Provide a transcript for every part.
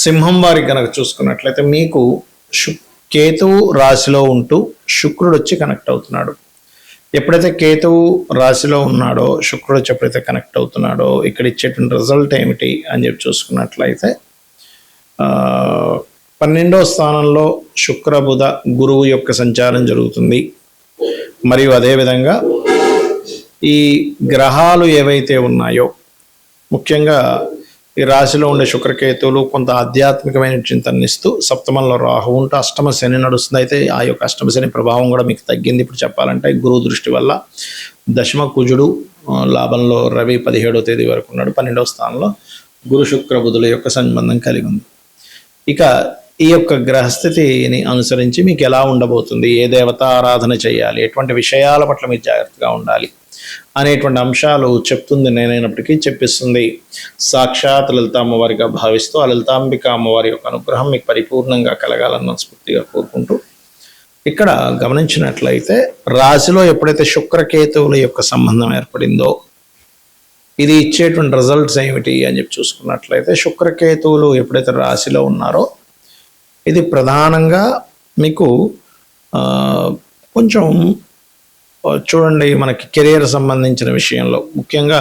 సింహం వారికి కనుక చూసుకున్నట్లయితే మీకు కేతువు రాశిలో ఉంటూ శుక్రుడు వచ్చి కనెక్ట్ అవుతున్నాడు. ఎప్పుడైతే కేతువు రాశిలో ఉన్నాడో శుక్రుడు వచ్చి ఎప్పుడైతే కనెక్ట్ అవుతున్నాడో ఇక్కడ ఇచ్చేటువంటి రిజల్ట్ ఏమిటి అని చెప్పి చూసుకున్నట్లయితే 12వ స్థానంలో శుక్ర బుధ గురువు యొక్క సంచారం జరుగుతుంది. మరియు అదేవిధంగా ఈ గ్రహాలు ఏవైతే ఉన్నాయో ముఖ్యంగా ఈ రాశిలో ఉండే శుక్రకేతువులు కొంత ఆధ్యాత్మికమైన చింతనిస్తూ సప్తమంలో రాహు ఉంటూ అష్టమ శని నడుస్తుంది. అయితే ఆ యొక్క అష్టమ శని ప్రభావం కూడా మీకు తగ్గింది. ఇప్పుడు చెప్పాలంటే గురువు దృష్టి వల్ల దశమ కుజుడు లాభంలో రవి 17వ తేదీ వరకు ఉన్నాడు. 12వ స్థానంలో గురు శుక్ర బుధుల యొక్క సంబంధం కలిగి ఉంది. ఇక ఈ యొక్క గ్రహస్థితిని అనుసరించి మీకు ఎలా ఉండబోతుంది, ఏ దేవత ఆరాధన చేయాలి, ఎటువంటి విషయాల పట్ల మీరు జాగ్రత్తగా ఉండాలి అనేటువంటి అంశాలు చెప్తుంది నేనైనప్పటికీ చెప్పిస్తుంది సాక్షాత్ లలిత అమ్మవారిగా భావిస్తూ ఆ లలితాంబిక అమ్మవారి యొక్క అనుగ్రహం మీకు పరిపూర్ణంగా కలగాలని మనస్ఫూర్తిగా కోరుకుంటూ ఇక్కడ గమనించినట్లయితే రాశిలో ఎప్పుడైతే శుక్రకేతువుల యొక్క సంబంధం ఏర్పడిందో ఇది ఇచ్చేటువంటి రిజల్ట్స్ ఏమిటి అని చెప్పి చూసుకున్నట్లయితే శుక్రకేతువులు ఎప్పుడైతే రాశిలో ఉన్నారో ఇది ప్రధానంగా మీకు కొంచెం చూడండి మనకి కెరియర్ సంబంధించిన విషయంలో ముఖ్యంగా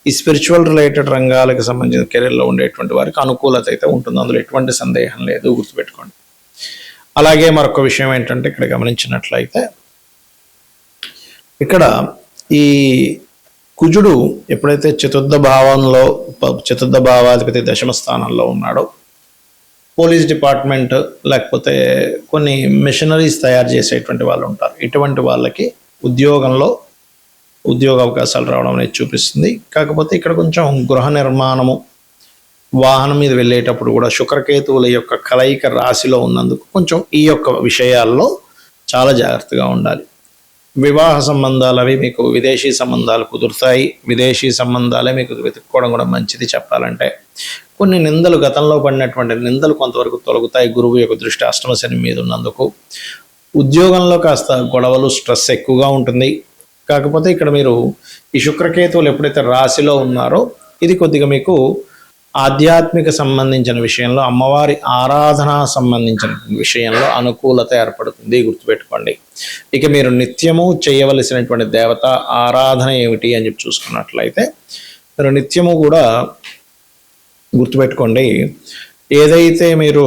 ఈ స్పిరిచువల్ రిలేటెడ్ రంగాలకు సంబంధించిన కెరీర్లో ఉండేటువంటి వారికి అనుకూలత అయితే ఉంటుంది. అందులో ఎటువంటి సందేహం లేదు, గుర్తుపెట్టుకోండి. అలాగే మరొక విషయం ఏంటంటే ఇక్కడ గమనించినట్లయితే ఇక్కడ ఈ కుజుడు ఎప్పుడైతే చతుర్థ భావాధిపతి దశమ స్థానంలో ఉన్నాడో పోలీస్ డిపార్ట్మెంట్ లేకపోతే కొన్ని మిషనరీస్ తయారు చేసేటువంటి వాళ్ళు ఉంటారు. ఇటువంటి వాళ్ళకి ఉద్యోగంలో ఉద్యోగ అవకాశాలు రావడం అనేది చూపిస్తుంది. కాకపోతే ఇక్కడ కొంచెం గృహ నిర్మాణము వాహనం మీద వెళ్ళేటప్పుడు కూడా శుక్రకేతువుల యొక్క కలయిక రాశిలో ఉన్నందుకు కొంచెం ఈ యొక్క విషయాల్లో చాలా జాగ్రత్తగా ఉండాలి. వివాహ సంబంధాలు అవి మీకు విదేశీ సంబంధాలు కుదురుతాయి. విదేశీ సంబంధాలే మీకు వెతుక్కోవడం కూడా మంచిది. చెప్పాలంటే కొన్ని నిందలు గతంలో పడినటువంటి నిందలు కొంతవరకు తొలగుతాయి గురువు యొక్క దృష్టి అష్టమ శని మీద ఉన్నందుకు. ఉద్యోగంలో కాస్త గొడవలు స్ట్రెస్ ఎక్కువగా ఉంటుంది. కాకపోతే ఇక్కడ మీరు ఈ శుక్రకేతువులు ఎప్పుడైతే రాశిలో ఉన్నారో ఇది కొద్దిగా మీకు ఆధ్యాత్మిక సంబంధించిన విషయంలో అమ్మవారి ఆరాధన సంబంధించిన విషయంలో అనుకూలత ఏర్పడుతుంది, గుర్తుపెట్టుకోండి. ఇక మీరు నిత్యము చేయవలసినటువంటి దేవత ఆరాధన ఏమిటి అని చెప్పి చూసుకున్నట్లయితే మీరు నిత్యము కూడా గుర్తుపెట్టుకోండి, ఏదైతే మీరు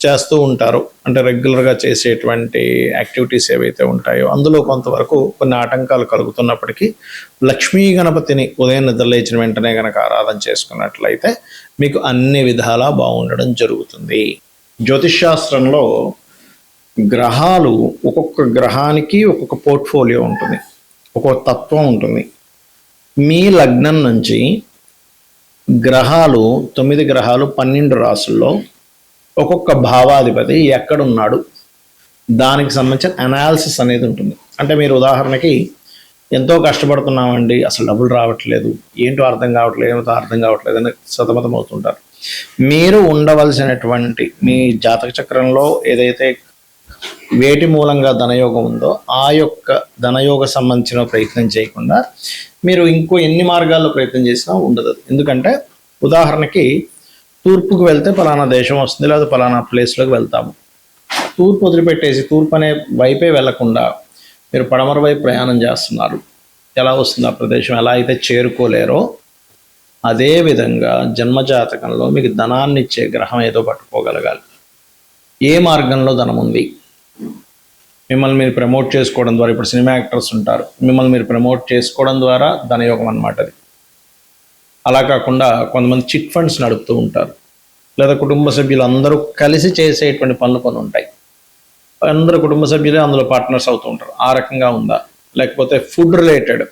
చేస్తూ ఉంటారో అంటే రెగ్యులర్గా చేసేటువంటి యాక్టివిటీస్ ఏవైతే ఉంటాయో అందులో కొంతవరకు కొన్ని ఆటంకాలు కలుగుతున్నప్పటికీ లక్ష్మీ గణపతిని ఉదయం నిద్రలేచిన వెంటనే కనుక ఆరాధన చేసుకున్నట్లయితే మీకు అన్ని విధాలా బాగుండడం జరుగుతుంది. జ్యోతిష్శాస్త్రంలో గ్రహాలు ఒక్కొక్క గ్రహానికి ఒక్కొక్క పోర్ట్ఫోలియో ఉంటుంది, ఒక్కొక్క తత్వం ఉంటుంది. మీ లగ్నం నుంచి గ్రహాలు 9 గ్రహాలు 12 రాసుల్లో ఒక్కొక్క భావాధిపతి ఎక్కడున్నాడు దానికి సంబంధించిన అనాలిసిస్ అనేది ఉంటుంది. అంటే మీరు ఉదాహరణకి ఎంతో కష్టపడుతున్నామండి, అసలు డబ్బులు రావట్లేదు, ఏంటో అర్థం కావట్లేదు అని సతమతం అవుతుంటారు. మీరు ఉండవలసినటువంటి మీ జాతక చక్రంలో ఏదైతే వేటి మూలంగా ధనయోగం ఉందో ఆ యొక్క ధనయోగ సంబంధించిన ప్రయత్నం చేయకుండా మీరు ఇంకో ఎన్ని మార్గాల్లో ప్రయత్నం చేసినా ఉండదు. ఎందుకంటే ఉదాహరణకి తూర్పుకు వెళ్తే పలానా దేశం వస్తుంది, లేదా పలానా ప్లేస్లోకి వెళ్తాము. తూర్పు వదిలిపెట్టేసి తూర్పు అనే వైపే వెళ్లకుండా మీరు పడమర వైపు ప్రయాణం చేస్తున్నారు. ఎలా వస్తుంది ఆ ప్రదేశం, ఎలా అయితే చేరుకోలేరో అదేవిధంగా జన్మజాతకంలో మీకు ధనాన్ని ఇచ్చే గ్రహం ఏదో పట్టుకోగలగాలి. ఏ మార్గంలో ధనం ఉంది, మిమ్మల్ని మీరు ప్రమోట్ చేసుకోవడం ద్వారా, ఇప్పుడు సినిమా యాక్టర్స్ ఉంటారు, మిమ్మల్ని మీరు ప్రమోట్ చేసుకోవడం ద్వారా ధనయోగం అన్నమాట అది. అలా కాకుండా కొంతమంది చిట్ ఫండ్స్ నడుపుతూ ఉంటారు, లేదా కుటుంబ సభ్యులు అందరూ కలిసి చేసేటువంటి పనులు కొన్ని ఉంటాయి, అందరూ కుటుంబ సభ్యులే అందులో పార్ట్నర్స్ అవుతూ ఉంటారు. ఆ రకంగా ఉందా? లేకపోతే ఫుడ్ రిలేటెడ్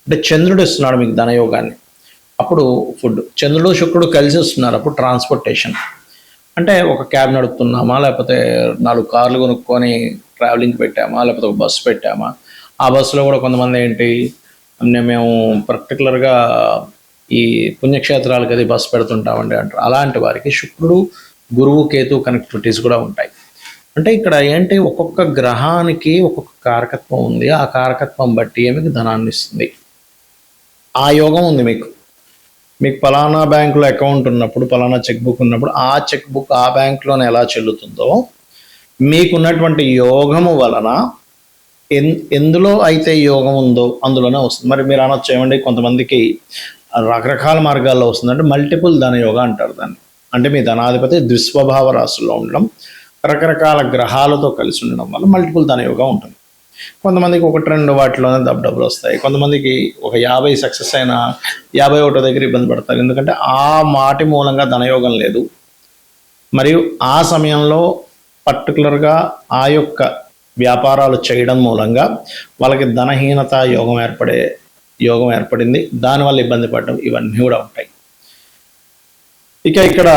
అంటే చంద్రుడు ఇస్తున్నాడు మీకు ధనయోగాన్ని, అప్పుడు ఫుడ్, చంద్రుడు శుక్రుడు కలిసి వస్తున్నారు, అప్పుడు ట్రాన్స్పోర్టేషన్ అంటే ఒక క్యాబ్ నడుపుతున్నామా, లేకపోతే 4 కార్లు కొనుక్కొని ట్రావెలింగ్ పెట్టామా, లేకపోతే ఒక బస్సు పెట్టామా. ఆ బస్సులో కూడా కొంతమంది ఏంటి, మేము పర్టికులర్గా ఈ పుణ్యక్షేత్రాలకు అది బస్సు పెడుతుంటామండి అంటారు. అలాంటి వారికి శుక్రుడు గురువు కేతు కనెక్టివిటీస్ కూడా ఉంటాయి. అంటే ఇక్కడ ఏంటి, ఒక్కొక్క గ్రహానికి ఒక్కొక్క కారకత్వం ఉంది, ఆ కారకత్వం బట్టి మీకు ధనాన్ని ఇస్తుంది. ఆ యోగం ఉంది మీకు. మీకు పలానా బ్యాంకులో అకౌంట్ ఉన్నప్పుడు, పలానా చెక్ బుక్ ఉన్నప్పుడు ఆ చెక్ బుక్ ఆ బ్యాంకులోనే ఎలా చెల్లుతుందో, మీకున్నటువంటి యోగము వలన ఎందులో అయితే యోగం ఉందో అందులోనే వస్తుంది. మరి మీరు అనొచ్చు ఏమండి, కొంతమందికి రకరకాల మార్గాల్లో వస్తుంది అంటే మల్టిపుల్ ధన యోగ అంటారు దాన్ని. అంటే మీ ధనాధిపతి ద్విస్వభావ రాశుల్లో ఉండడం, రకరకాల గ్రహాలతో కలిసి ఉండడం వల్ల మల్టిపుల్ ధన యోగం ఉంటుంది. కొంతమందికి 1-2 వాటిలోనే డబ్బులు వస్తాయి. కొంతమందికి ఒక 50 సక్సెస్ అయినా 51 దగ్గర ఇబ్బంది పడతారు. ఎందుకంటే ఆ మాటి మూలంగా ధనయోగం లేదు. మరియు ఆ సమయంలో పర్టికులర్గా ఆ యొక్క వ్యాపారాలు చేయడం మూలంగా వాళ్ళకి ధనహీనత యోగం ఏర్పడింది. దానివల్ల ఇబ్బంది పడడం ఇవన్నీ కూడా ఉంటాయి. ఇక ఇక్కడ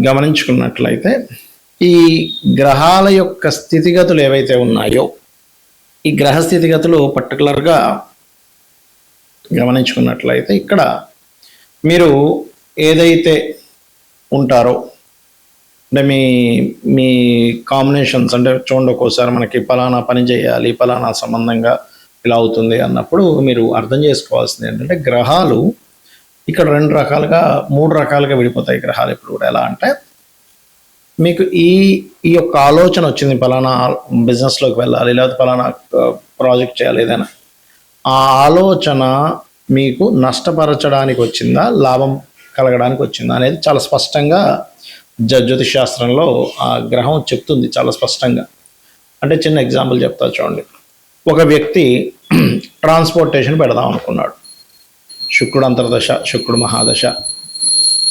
గమనించుకున్నట్లయితే ఈ గ్రహాల యొక్క స్థితిగతులు ఏవైతే ఉన్నాయో, ఈ గ్రహ స్థితిగతులు పర్టికులర్గా గమనించుకున్నట్లయితే ఇక్కడ మీరు ఏదైతే ఉంటారో అంటే మీ కాంబినేషన్స్ అంటే చూడండి, ఒక్కోసారి మనకి పలానా పని చేయాలి, పలానా సంబంధంగా ఇలా అవుతుంది అన్నప్పుడు మీరు అర్థం చేసుకోవాల్సింది ఏంటంటే, గ్రహాలు ఇక్కడ 3 రకాలుగా విడిపోతాయి గ్రహాలు. ఇప్పుడు కూడా ఎలా అంటే, మీకు ఈ యొక్క ఆలోచన వచ్చింది, పలానా బిజినెస్లోకి వెళ్ళాలి, లేకపోతే పలానా ప్రాజెక్ట్ చేయాలి ఏదైనా, ఆ ఆలోచన మీకు నష్టపరచడానికి వచ్చిందా, లాభం కలగడానికి వచ్చిందా అనేది చాలా స్పష్టంగా జ్యోతిష్ శాస్త్రంలో ఆ గ్రహం చెప్తుంది చాలా స్పష్టంగా. అంటే చిన్న ఎగ్జాంపుల్ చెప్తా చూడండి. ఒక వ్యక్తి ట్రాన్స్పోర్టేషన్ పెడదాం అనుకున్నాడు. శుక్రుడు అంతర్దశ, శుక్రుడు మహాదశ.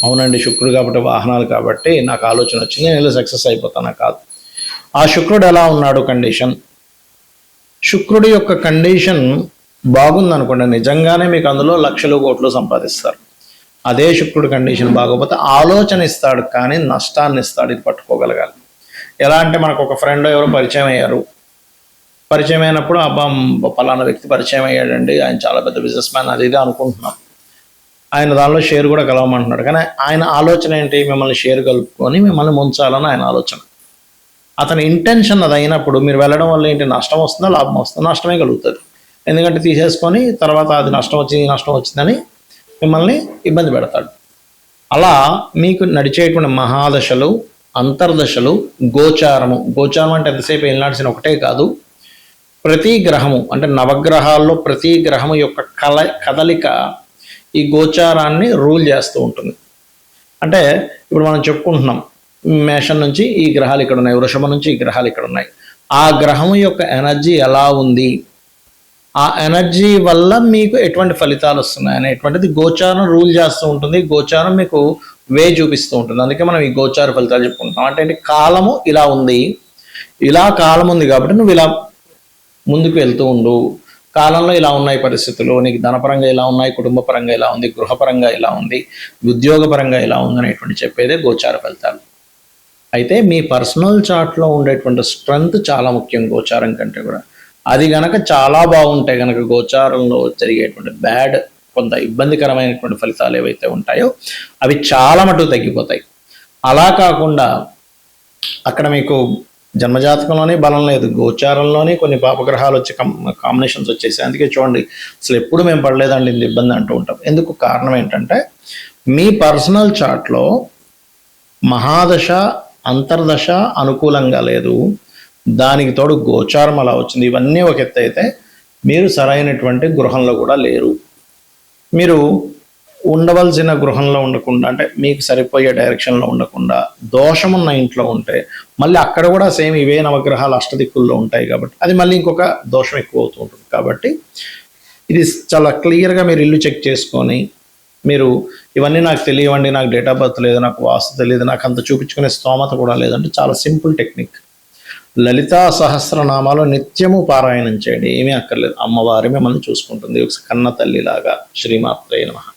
అవునండి, శుక్రుడు కాబట్టి వాహనాలు కాబట్టి నాకు ఆలోచన వచ్చింది, నేను సక్సెస్ అయిపోతానా? కాదు. ఆ శుక్రుడు ఎలా ఉన్నాడు కండిషన్, శుక్రుడి యొక్క కండిషన్ బాగుందనుకోండి, నిజంగానే మీకు అందులో లక్షలు కోట్లు సంపాదిస్తారు. అదే శుక్రుడి కండిషన్ బాగోపోతే ఆలోచన ఇస్తాడు కానీ నష్టాన్ని ఇస్తాడు. ఇది పట్టుకోగలగాలి. ఎలా అంటే, మనకు ఒక ఫ్రెండ్ ఎవరో పరిచయం అయ్యారు. పరిచయం అయినప్పుడు అబ్బా పలానా వ్యక్తి పరిచయం అయ్యాడండి, ఆయన చాలా పెద్ద బిజినెస్ మ్యాన్, అది ఇది అనుకుంటున్నాం. ఆయన దానిలో షేర్ కూడా కలవమంటున్నాడు. కానీ ఆయన ఆలోచన ఏంటి, మిమ్మల్ని షేర్ కలుపుకొని మిమ్మల్ని ముంచాలని ఆయన ఆలోచన. అతని ఇంటెన్షన్ అది అయినప్పుడు మీరు వెళ్ళడం వల్ల ఏంటి, నష్టం వస్తుందా లాభం వస్తుందా? నష్టమే కలుగుతుంది. ఎందుకంటే తీసేసుకొని తర్వాత అది నష్టం వచ్చిందని మిమ్మల్ని ఇబ్బంది పెడతాడు. అలా మీకు నడిచేటువంటి మహాదశలు, అంతర్దశలు, గోచారం అంటే ఎంతసేపు వెళ్ళాల్సిన ఒకటే కాదు, ప్రతి గ్రహము అంటే నవగ్రహాల్లో ప్రతి గ్రహము యొక్క కదలిక ఈ గోచారాన్ని రూల్ చేస్తూ ఉంటుంది. అంటే ఇప్పుడు మనం చెప్పుకుంటున్నాం, మేషం నుంచి ఈ గ్రహాలు ఇక్కడ ఉన్నాయి, వృషభం నుంచి ఈ గ్రహాలు ఇక్కడ ఉన్నాయి. ఆ గ్రహం యొక్క ఎనర్జీ ఎలా ఉంది, ఆ ఎనర్జీ వల్ల మీకు ఎటువంటి ఫలితాలు వస్తున్నాయి అనేటువంటిది గోచారం రూల్ చేస్తూ ఉంటుంది. గోచారం మీకు చూపిస్తూ ఉంటుంది. అందుకే మనం ఈ గోచార ఫలితాలు చెప్పుకుంటాం. అంటే కాలము ఇలా ఉంది, ఇలా కాలం ఉంది కాబట్టి నువ్వు ఇలా ముందుకు వెళ్తూ ఉండు, కాలంలో ఇలా ఉన్నాయి పరిస్థితులు, నీకు ధనపరంగా ఇలా ఉన్నాయి, కుటుంబ పరంగా ఇలా ఉంది, గృహపరంగా ఇలా ఉంది, ఉద్యోగపరంగా ఇలా ఉంది అనేటువంటి చెప్పేదే గోచార ఫలితాలు. అయితే మీ పర్సనల్ చార్ట్లో ఉండేటువంటి స్ట్రెంగ్త్ చాలా ముఖ్యం గోచారం కంటే కూడా. అది గనక చాలా బాగుంటే గనక గోచారంలో జరిగేటువంటి కొంత ఇబ్బందికరమైనటువంటి ఫలితాలు ఏవైతే ఉంటాయో అవి చాలా మటుకు తగ్గిపోతాయి. అలా కాకుండా అక్కడ మీకు జన్మజాతకంలోనే బలం లేదు, గోచారంలోనే కొన్ని పాపగ్రహాలు వచ్చి కాంబినేషన్స్ వచ్చేసాయి. అందుకే చూడండి, అసలు ఎప్పుడు మేము పడలేదండి ఇంత ఇబ్బంది అంటూ ఉంటాం. ఎందుకు? కారణం ఏంటంటే మీ పర్సనల్ చార్ట్లో మహాదశ, అంతర్దశ అనుకూలంగా లేదు, దానికి తోడు గోచారం అలా వచ్చింది. ఇవన్నీ ఒక ఎత్తు అయితే మీరు సరైనటువంటి గృహంలో కూడా లేరు. మీరు ఉండవలసిన గృహంలో ఉండకుండా, అంటే మీకు సరిపోయే డైరెక్షన్లో ఉండకుండా దోషమున్న ఇంట్లో ఉంటే మళ్ళీ అక్కడ కూడా సేమ్ ఇవే నవగ్రహాలు అష్టదిక్కుల్లో ఉంటాయి కాబట్టి అది మళ్ళీ ఇంకొక దోషం ఎక్కువ అవుతూ ఉంటుంది. కాబట్టి ఇది చాలా క్లియర్గా మీరు ఇల్లు చెక్ చేసుకొని, మీరు ఇవన్నీ నాకు తెలియవండి, నాకు డేట్ ఆఫ్ బర్త్ లేదు, నాకు వాస్తు తెలియదు, నాకు అంత చూపించుకునే స్తోమత కూడా లేదంటే చాలా సింపుల్ టెక్నిక్. లలితా సహస్రనామాలు నిత్యము పారాయణం చేయండి, ఏమీ అక్కర్లేదు. అమ్మవారి మిమ్మల్ని చూసుకుంటుంది, ఒక కన్న తల్లిలాగా. శ్రీమాత్రే నమః.